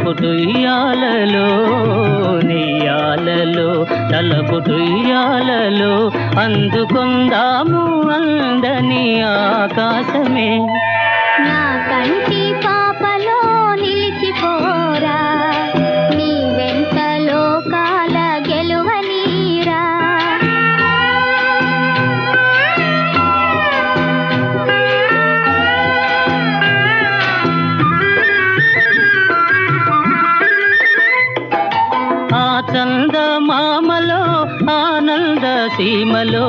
తలపుటుయ్యాలలో నెయ్యాలలో తలపుటుయ్యాలలో అందుకొందాము అందని ఆకాశమే. నా కంటి పాపలో నిలిచిపోరా, నీ వెంట లోకాల గెలువనీరా. ఆ చందమామలో ఆనంద సీమలో